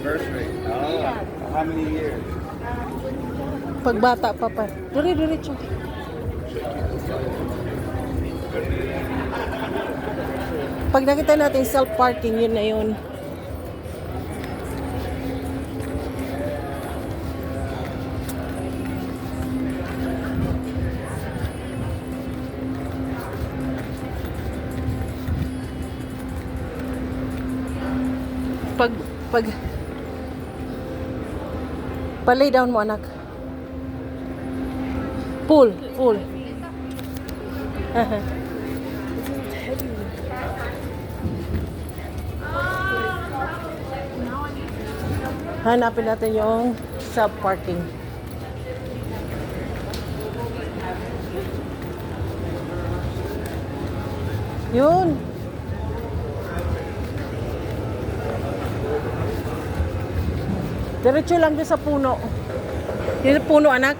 anniversary. Oh, how many years? Pagbata pa pa. Diretso. Pag nakita natin self-parking, yun na yun. Pag palay down mo, anak. Pull. Hanapin natin yung self-parking. Yun. Diretso lang din sa puno. Yung puno, anak.